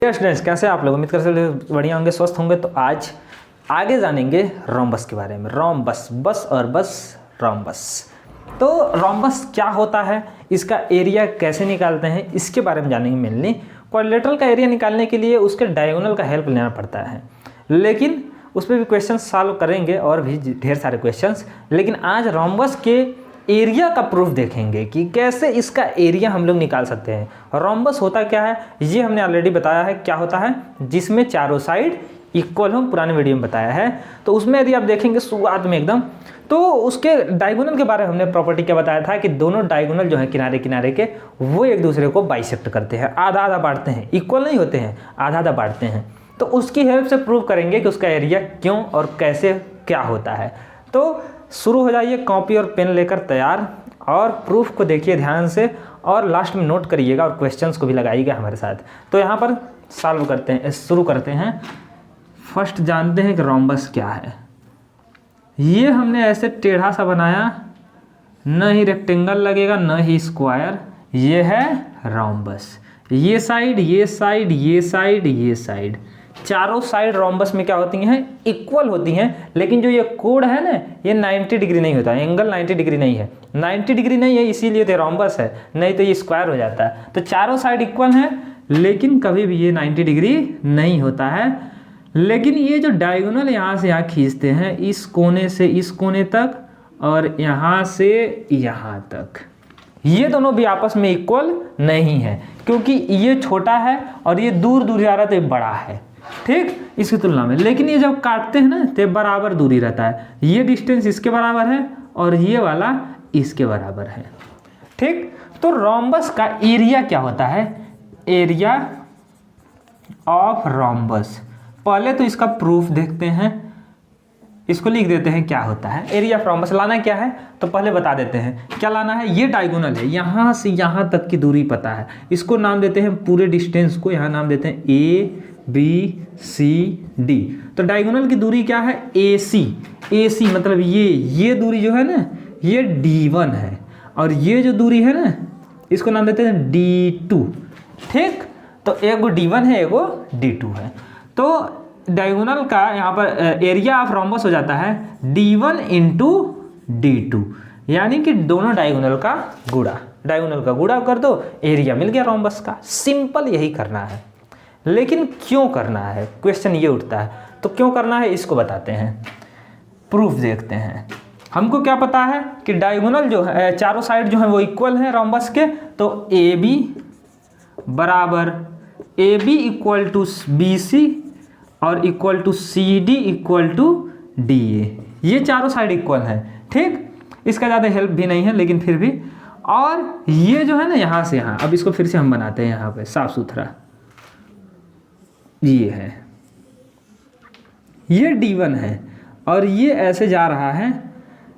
Students कैसे आप लोग, उम्मीद कर सकते बढ़िया होंगे, स्वस्थ होंगे। तो आज आगे जानेंगे रोम्बस के बारे में। रोम्बस, बस और बस रोम्बस। तो रोम्बस क्या होता है, इसका एरिया कैसे निकालते हैं, इसके बारे में जानेंगे। मेनली क्वाड्रिलेटरल का एरिया निकालने के लिए उसके डायगोनल का हेल्प लेना पड़ता है, लेकिन उस पर भी क्वेश्चन सॉल्व करेंगे और भी ढेर सारे क्वेश्चंस। लेकिन आज रोम्बस के एरिया का प्रूफ देखेंगे कि कैसे इसका एरिया हम लोग निकाल सकते हैं। रोम्बस होता क्या है ये हमने ऑलरेडी बताया है क्या होता है, जिसमें चारों साइड इक्वल हो, पुराने वीडियो में बताया है। तो उसमें यदि आप देखेंगे शुरुआत में एकदम, तो उसके डायगोनल के बारे में हमने प्रॉपर्टी क्या बताया था कि दोनों डायगोनल जो है किनारे किनारे के, वो एक दूसरे को बाइसेक्ट करते हैं, आधा आधा बांटते हैं, इक्वल नहीं होते हैं, आधा आधा बांटते हैं। तो उसकी हेल्प से प्रूव करेंगे कि उसका एरिया क्यों और कैसे क्या होता है। तो शुरू हो जाइए, कॉपी और पेन लेकर तैयार, और प्रूफ को देखिए ध्यान से और लास्ट में नोट करिएगा और क्वेश्चंस को भी लगाइएगा हमारे साथ। तो यहाँ पर सॉल्व करते हैं, शुरू करते हैं। फर्स्ट जानते हैं कि रोम्बस क्या है। ये हमने ऐसे टेढ़ा सा बनाया, न ही रेक्टेंगल लगेगा न ही स्क्वायर, ये है रोम्बस। ये साइड, ये साइड, ये साइड, ये साइड, चारों साइड रोम्बस में क्या होती हैं, इक्वल होती हैं। लेकिन जो ये कोड है ना, ये 90 डिग्री नहीं होता, एंगल 90 डिग्री नहीं है, 90 डिग्री नहीं है, इसीलिए तो रोम्बस है, नहीं तो ये स्क्वायर हो जाता है। तो चारों साइड इक्वल हैं, लेकिन कभी भी ये 90 डिग्री नहीं होता है। लेकिन ये जो डायगोनल यहाँ से यहाँ खींचते हैं, इस कोने से इस कोने तक और यहाँ से यहाँ तक, ये दोनों भी आपस में इक्वल नहीं है, क्योंकि ये छोटा है और ये दूर दूर जा रहा है तो ये बड़ा है, ठीक, इसकी तुलना में। लेकिन ये जब काटते हैं ना तो बराबर दूरी रहता है, ये डिस्टेंस इसके बराबर है और ये वाला इसके बराबर है, ठीक। तो रोम्बस का एरिया क्या होता है, एरिया ऑफ रोम्बस। पहले तो इसका प्रूफ देखते हैं, इसको लिख देते हैं क्या होता है। एरिया ऑफ रोम्बस लाना क्या है तो पहले बता देते हैं क्या लाना है। ये डायगोनल है, यहाँ से यहाँ तक की दूरी पता है, इसको नाम देते हैं, पूरे डिस्टेंस को यहाँ नाम देते हैं ए बी सी डी। तो डायगोनल की दूरी क्या है, ए सी। ए सी मतलब ये दूरी जो है ना, ये D1 है, और ये जो दूरी है ना, इसको नाम देते हैं D2, ठीक। तो एगो D1 है, एगो D2 है। तो डायगोनल का यहाँ पर एरिया ऑफ रोम्बस हो जाता है D1 इंटू D2, यानी कि दोनों डायगोनल का गुणा, डायगोनल का गुणा कर दो, एरिया मिल गया रोम्बस का। सिंपल यही करना है। लेकिन क्यों करना है, क्वेश्चन ये उठता है। तो क्यों करना है इसको बताते हैं, प्रूफ देखते हैं। हमको क्या पता है कि डायगोनल जो है, चारों साइड जो है वो इक्वल है रोम्बस के। तो ए बी बराबर, A B equal to B C और equal to C D equal to D A, ये चारों साइड इक्वल है, ठीक। इसका ज़्यादा हेल्प भी नहीं है, लेकिन फिर भी। और ये जो है ना, यहाँ से यहाँ, अब इसको फिर से हम बनाते हैं यहाँ पे साफ सुथरा, ये है, ये D1 है और ये ऐसे जा रहा है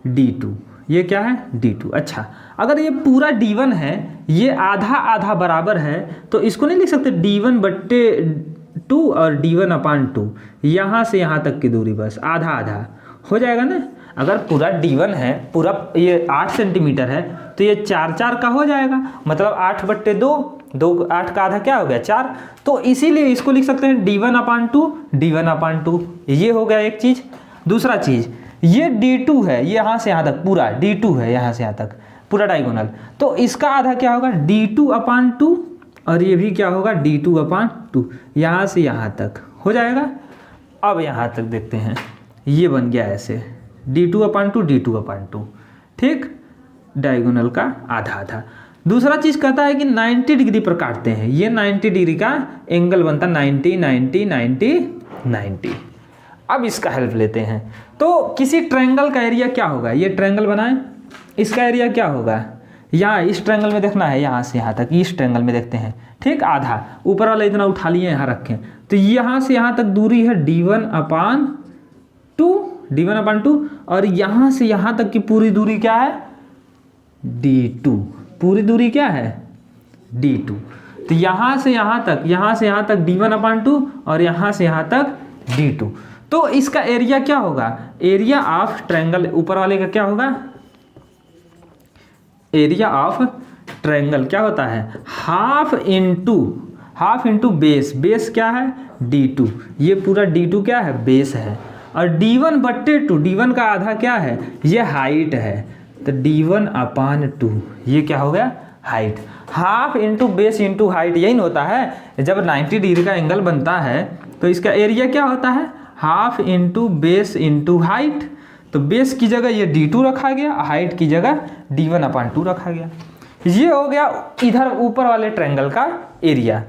D2, ये क्या है D2। अच्छा, अगर ये पूरा D1 है, ये आधा आधा बराबर है, तो इसको नहीं लिख सकते D1/2 और D1/2, यहाँ से यहाँ तक की दूरी बस आधा आधा हो जाएगा ना। अगर पूरा D1 है, पूरा ये 8 सेंटीमीटर है, तो ये 4 का हो जाएगा, मतलब 8/2, 8 का आधा क्या हो गया 4। तो इसीलिए इसको लिख सकते हैं D1/2, D1/2, ये हो गया एक चीज़। दूसरा चीज़, ये D2 है, ये यहाँ से यहाँ तक पूरा D2 है, यहाँ से यहाँ तक पूरा डायगोनल, तो इसका आधा क्या होगा D2/2, और ये भी क्या होगा D2/2, यहाँ से यहाँ तक हो जाएगा। अब यहाँ तक देखते हैं, ये बन गया ऐसे D2/2, D2/2, ठीक, डायगोनल का आधा आधा। दूसरा चीज़ कहता है कि 90 डिग्री पर काटते हैं, ये 90 डिग्री का एंगल बनता 90 90 90 90। अब इसका हेल्प लेते हैं। तो किसी ट्रायंगल का एरिया क्या होगा, ये ट्रायंगल बनाएं, इसका एरिया क्या होगा, यहाँ इस ट्रायंगल में देखना है, यहाँ से यहाँ तक, इस ट्रायंगल में देखते हैं, ठीक। आधा ऊपर वाला इतना उठा लिए, यहाँ रखें, तो यहाँ से यहाँ तक दूरी है D1/2, और यहाँ से यहाँ तक की पूरी दूरी क्या है D2, पूरी दूरी क्या है D2। तो यहाँ से यहाँ तक, यहाँ से यहाँ तक D1/2 और यहाँ से यहाँ तक D2। तो इसका एरिया क्या होगा, एरिया ऑफ ट्रायंगल ऊपर वाले का क्या होगा, एरिया ऑफ ट्रायंगल क्या होता है, half into half into base, base क्या है d2, ये पूरा d2 क्या है बेस है, और d1/2, d1 का आधा क्या है ये हाइट है, तो d1/2 ये क्या हो गया height. Half into base into height यही होता है, जब 90 डिग्री का एंगल बनता है तो इसका एरिया क्या होता है half into base into height. तो बेस की जगह ये d2 रखा गया, हाइट की जगह d1/2 रखा गया। ये हो गया इधर ऊपर वाले ट्रायंगल का एरिया।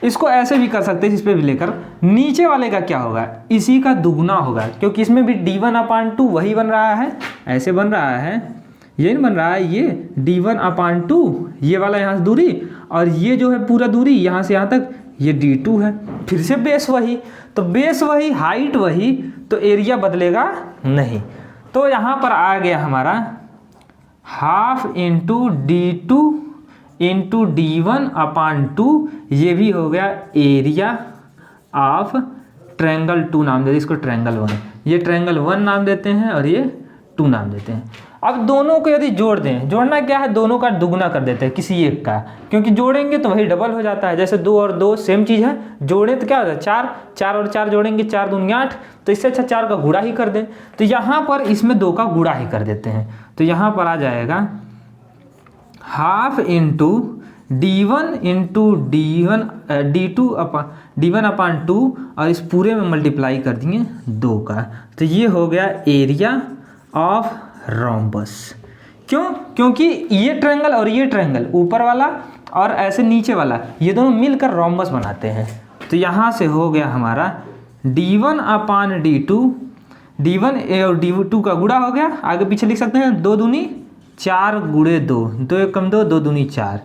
इसको ऐसे भी कर सकते हैं, इस पे भी लेकर नीचे वाले का क्या होगा इसी का दुगना होगा, क्योंकि इसमें भी d1/2 वही बन रहा है, ऐसे बन रहा है, ये नहीं बन रहा है, ये d1/2 ये वाला यहाँ से दूरी, और ये जो है पूरा दूरी यहाँ से यहाँ तक ये d2 है। फिर से बेस वही, तो बेस वही हाइट वही, तो एरिया बदलेगा नहीं। तो यहाँ पर आ गया हमारा half into d2 into d1/2, ये भी हो गया एरिया ऑफ ट्रायंगल 2 नाम देते, इसको ट्रायंगल 1, ये ट्रायंगल 1 नाम देते हैं और ये 2 नाम देते हैं। अब दोनों को यदि जोड़ दें, जोड़ना क्या है दोनों का दुगना कर देते हैं किसी एक का, क्योंकि जोड़ेंगे तो वही डबल हो जाता है। जैसे 2 और 2 सेम चीज़ है, जोड़ें तो क्या होता है 4, 4 और 4 जोड़ेंगे 4 दूनी 8, तो इससे अच्छा 4 का गुणा ही कर दें। तो यहाँ पर इसमें 2 का गुणा ही कर देते हैं, तो यहाँ पर आ जाएगा half into d1 into d1/2 और इस पूरे में मल्टीप्लाई कर दिए 2 का, तो ये हो गया एरिया ऑफ रोम्बस। क्यों? क्योंकि ये ट्रायंगल और ये ट्रायंगल ऊपर वाला और ऐसे नीचे वाला ये दोनों मिलकर रोम्बस बनाते हैं। तो यहाँ से हो गया हमारा d1/d2, d1 और d2 का गुणा हो गया, आगे पीछे लिख सकते हैं 2 दूनी 4 गुणे 2, 2 एक कम 2, 2 दूनी 4,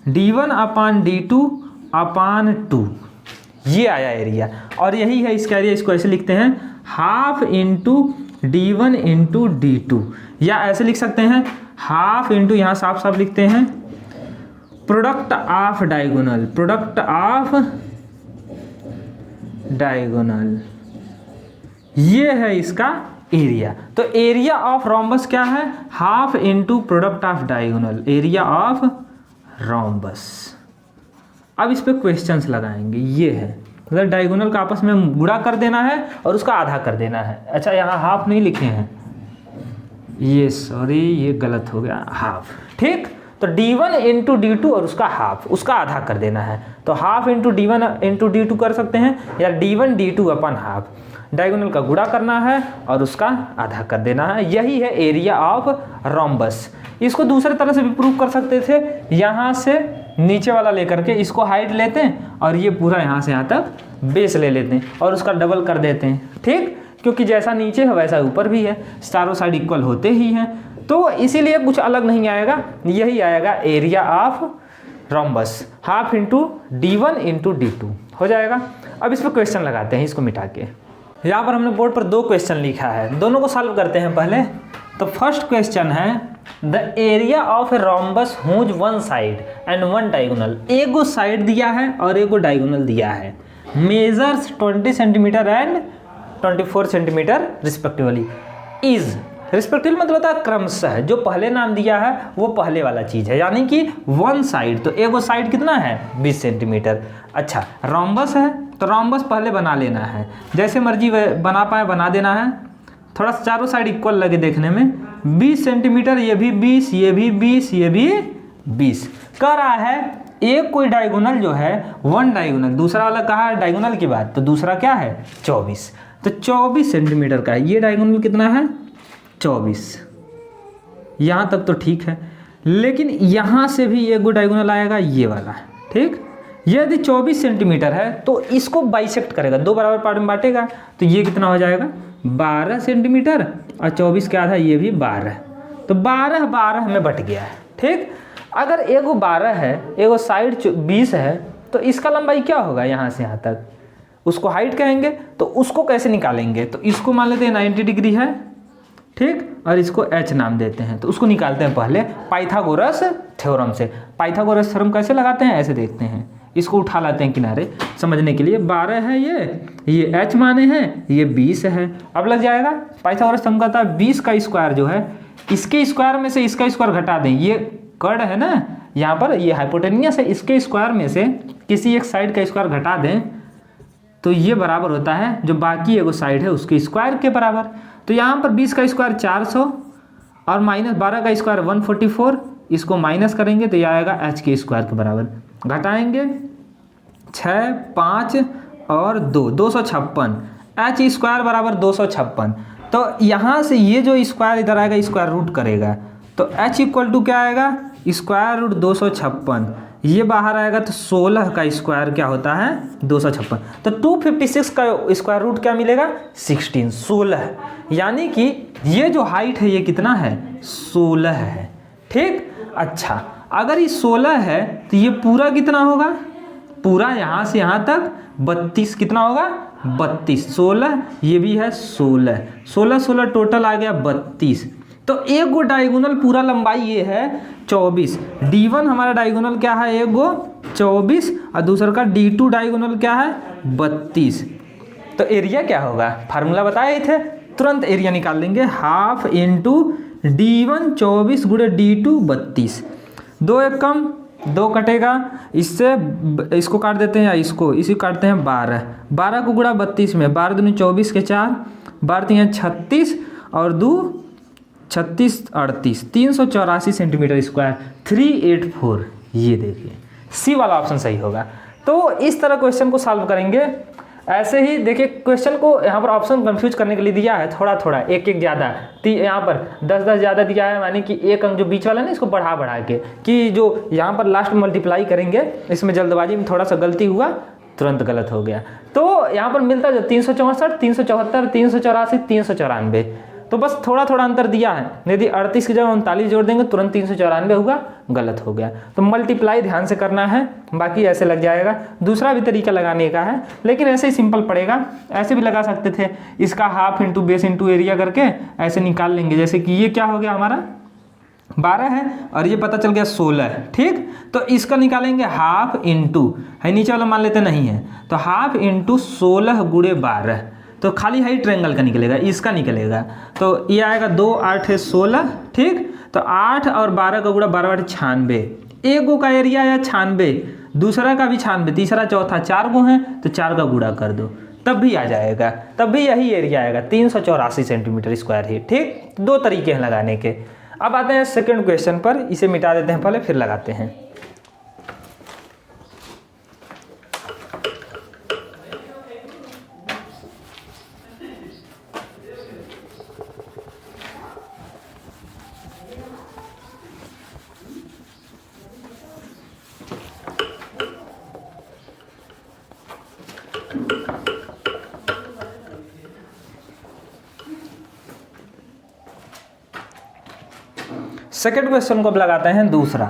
d1/d2/2 ये आया एरिया। और यही है इसका एरिया, इसको ऐसे लिखते हैं half into d1 into d2, या ऐसे लिख सकते हैं हाफ इंटू, यहाँ साफ साफ लिखते हैं product of diagonal, product of diagonal, ये है इसका एरिया। तो एरिया ऑफ रोम्बस क्या है half into product of diagonal, area of rhombus. अब इस पे क्वेश्चंस लगाएंगे, ये है मतलब डायगोनल का आपस में गुणा कर देना है और उसका आधा कर देना है। अच्छा यहाँ हाफ नहीं लिखे हैं, ये सॉरी ये गलत हो गया, हाफ, ठीक। तो d1 इंटू d2 और उसका हाफ, उसका आधा कर देना है, तो half into d1 into d2 कर सकते हैं, या d1 d2/हाफ, डायगोनल का गुणा करना है और उसका आधा कर देना है। यही है एरिया ऑफ रोम्बस। इसको दूसरे तरह से भी प्रूव कर सकते थे, यहाँ से नीचे वाला लेकर के इसको हाइट लेते हैं और ये पूरा यहाँ से यहाँ तक बेस ले लेते हैं और उसका डबल कर देते हैं, ठीक, क्योंकि जैसा नीचे है वैसा ऊपर भी है, चारों साइड इक्वल होते ही हैं, तो इसीलिए कुछ अलग नहीं आएगा, यही आएगा area of rhombus, half into d1 into d2 हो जाएगा। अब इस पर क्वेश्चन लगाते हैं, इसको मिटा के। यहाँ पर हमने बोर्ड पर 2 क्वेश्चन लिखा है, दोनों को सॉल्व करते हैं पहले। तो फर्स्ट क्वेश्चन है the area of a rhombus whose 1 side and 1 diagonal, एगो साइड दिया है और एगो डायगोनल दिया है, measures 20 centimetre and 24 centimetre respectively, is respectively मतलब होता है क्रमशः, जो पहले नाम दिया है वो पहले वाला चीज़ है, यानी कि 1 साइड, तो एगो साइड कितना है 20 सेंटीमीटर। अच्छा रोम्बस है तो रोम्बस पहले बना लेना है, जैसे मर्जी बना पाए बना देना है, थोड़ा सा चारों साइड इक्वल लगे देखने में, 20 सेंटीमीटर, ये भी 20, ये भी 20, ये भी 20 कह रहा है। एक कोई डायगोनल जो है 1 डायगोनल, दूसरा वाला कहा है डायगोनल की बात, तो दूसरा क्या है 24, तो 24 सेंटीमीटर का है, ये डायगोनल कितना है 24, यहाँ तक तो ठीक है, लेकिन यहाँ से भी एक डायगोनल आएगा ये वाला, ठीक। यदि 24 सेंटीमीटर है तो इसको बाइसेक्ट करेगा, 2 बराबर पार्ट में बांटेगा, तो ये कितना हो जाएगा 12 सेंटीमीटर और 24 के आधा ये भी 12, तो 12 में बट गया है, ठीक। अगर एगो 12 है, एगो साइड 20 है, तो इसका लंबाई क्या होगा यहाँ से यहाँ तक, उसको हाइट कहेंगे। तो उसको कैसे निकालेंगे, तो इसको मान लेते हैं 90 डिग्री है, ठीक, और इसको h नाम देते हैं, तो उसको निकालते हैं पहले पाइथागोरस थ्योरम से। पाइथागोरस थ्योरम कैसे लगाते हैं, ऐसे देखते हैं, इसको उठा लाते हैं किनारे समझने के लिए, 12 है ये h माने हैं, ये 20 है। अब लग जाएगा पाइथागोरस थ्योरम कहता है 20 का स्क्वायर जो है, इसके स्क्वायर में से इसका स्क्वायर घटा दें, ये कर्ण है ना, यहाँ पर ये हाइपोटेनियस है, इसके स्क्वायर में से किसी एक साइड का स्क्वायर घटा दें तो ये बराबर होता है जो बाकी एगो साइड है उसके स्क्वायर के बराबर। तो यहाँ पर 20 का स्क्वायर 400 और माइनस 12 का स्क्वायर 144, इसको माइनस करेंगे तो ये आएगा h के स्क्वायर के बराबर। घटाएंगे 6, 5 और 2, 256, एच स्क्वायर बराबर 256। तो यहाँ से ये जो स्क्वायर इधर आएगा स्क्वायर रूट करेगा तो h इक्वल टू क्या आएगा, स्क्वायर रूट 256, ये बाहर आएगा तो 16 का स्क्वायर क्या होता है 256। तो 256 का स्क्वायर रूट क्या मिलेगा 16, 16। यानी कि ये जो हाइट है ये कितना है 16 है। ठीक, अच्छा अगर ये 16 है तो ये पूरा कितना होगा, पूरा यहाँ से यहाँ तक 32 कितना होगा 32, 16 ये भी है 16, 16 16 टोटल आ गया 32। तो एक गो डायगोनल पूरा लंबाई ये है 24, D1 हमारा डायगोनल क्या है एक गो 24 और दूसरा का D2 डायगोनल क्या है 32। तो एरिया क्या होगा, फार्मूला बताए थे, तुरंत एरिया निकाल लेंगे, हाफ इंटू D1 24 गुणे D2 32। 2 एक कम 2 कटेगा, इससे इसको काट देते हैं या इसी काटते हैं 12, 12 को गुणा 32 में, 12 दूनी 24 के 4, 12 तीन 36 और 2 36 38, 384 सेंटीमीटर स्क्वायर 384। ये देखिए सी वाला ऑप्शन सही होगा। तो इस तरह क्वेश्चन को सॉल्व करेंगे। ऐसे ही देखिए क्वेश्चन को यहाँ पर ऑप्शन कंफ्यूज करने के लिए दिया है थोड़ा थोड़ा, एक एक ज़्यादा, यहाँ पर 10 10 ज़्यादा दिया है, यानी कि एक अंक जो बीच वाला है ना इसको बढ़ा बढ़ा के, कि जो यहाँ पर लास्ट मल्टीप्लाई करेंगे, इसमें जल्दबाजी में थोड़ा सा गलती हुआ, तुरंत गलत हो गया। तो यहाँ पर मिलता जो 364 374 384 394, तो बस थोड़ा थोड़ा अंतर दिया है। यदि 38 की जगह 39 जोड़ देंगे तुरंत 394 होगा, गलत हो गया। तो मल्टीप्लाई ध्यान से करना है, बाकी ऐसे लग जाएगा। दूसरा भी तरीका लगाने का है लेकिन ऐसे ही सिंपल पड़ेगा, ऐसे भी लगा सकते थे, इसका half into base into area करके ऐसे निकाल लेंगे। जैसे कि ये क्या हो गया हमारा 12 है और ये पता चल गया 16 है। ठीक, तो इसका निकालेंगे हाफ इंटू, है नीचे वाला मान लेते नहीं है, तो हाफ इंटू 16 गुणे 12, तो खाली हाइट ट्रायंगल का निकलेगा, इसका निकलेगा। तो ये आएगा 2 8 है 16। ठीक, तो 8 और 12 का गुणा 12 8 96, एक गो का एरिया है 96, दूसरा का भी 96, तीसरा चौथा 4 गो हैं तो 4 का गुणा कर दो तब भी आ जाएगा, तब भी यही एरिया आएगा 384 सेंटीमीटर स्क्वायर ही। ठीक, 2 तरीके हैं लगाने के। अब आते हैं सेकंड क्वेश्चन पर, इसे मिटा देते हैं पहले फिर लगाते हैं। सेकेंड क्वेश्चन को अब लगाते हैं दूसरा।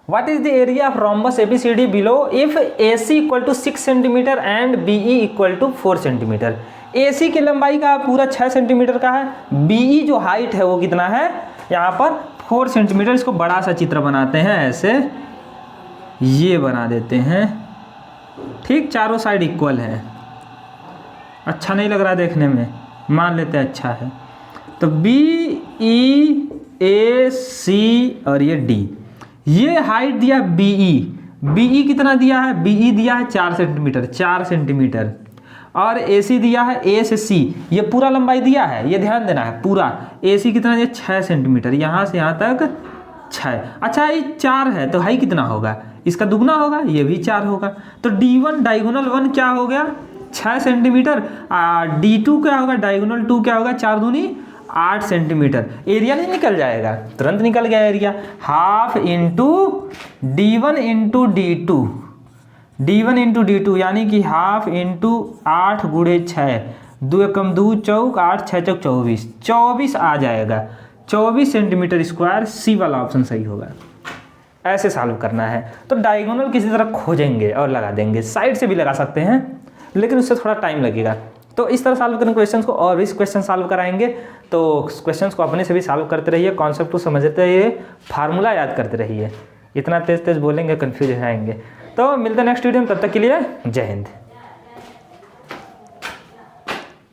What is the area of rhombus ABCD below if AC equal to 6 centimetre and BE equal to 4 centimetre. AC की लंबाई का पूरा 6 सेंटीमीटर का है, BE जो हाइट है वो कितना है यहाँ पर 4 सेंटीमीटर। इसको बड़ा सा चित्र बनाते हैं, ऐसे ये बना देते हैं। ठीक, चारों साइड इक्वल है, अच्छा नहीं लग रहा देखने में, मान लेते हैं अच्छा है। तो BE AC और ये D, ये हाइट दिया BE कितना दिया है, BE दिया है 4 सेंटीमीटर, 4 सेंटीमीटर, और AC दिया है A से C, ये पूरा लंबाई दिया है, ये ध्यान देना है पूरा। AC कितना दिया 6 सेंटीमीटर, यहाँ से यहाँ तक 6। अच्छा ये 4 है तो हाई कितना होगा, इसका दुगना होगा, ये भी 4 होगा। तो D1 डायगोनल 1 क्या हो गया 6 सेंटीमीटर, D2 क्या होगा डायगोनल 2 क्या होगा 4 दूनी 8 सेंटीमीटर। एरिया नहीं निकल जाएगा, तुरंत निकल गया area. Half into D1 into D2 यानी कि हाफ इंटू 8 गुणे 6, 2 एकम 2 चौक 8 6 चौक 24, 24 आ जाएगा, 24 सेंटीमीटर स्क्वायर। सी वाला ऑप्शन सही होगा। ऐसे सॉल्व करना है तो डायगोनल किसी तरह खोजेंगे और लगा देंगे, साइड से भी लगा सकते हैं लेकिन उससे थोड़ा टाइम लगेगा। तो इस तरह सॉल्व करने क्वेश्चंस को और भी क्वेश्चन सॉल्व कराएंगे। तो क्वेश्चंस को अपने से भी सॉल्व करते रहिए, कॉन्सेप्ट को समझते रहिए, फार्मूला याद करते रहिए। इतना तेज तेज बोलेंगे कंफ्यूज हो जाएंगे। तो मिलते हैं नेक्स्ट वीडियो में, तब तक के लिए जय हिंद।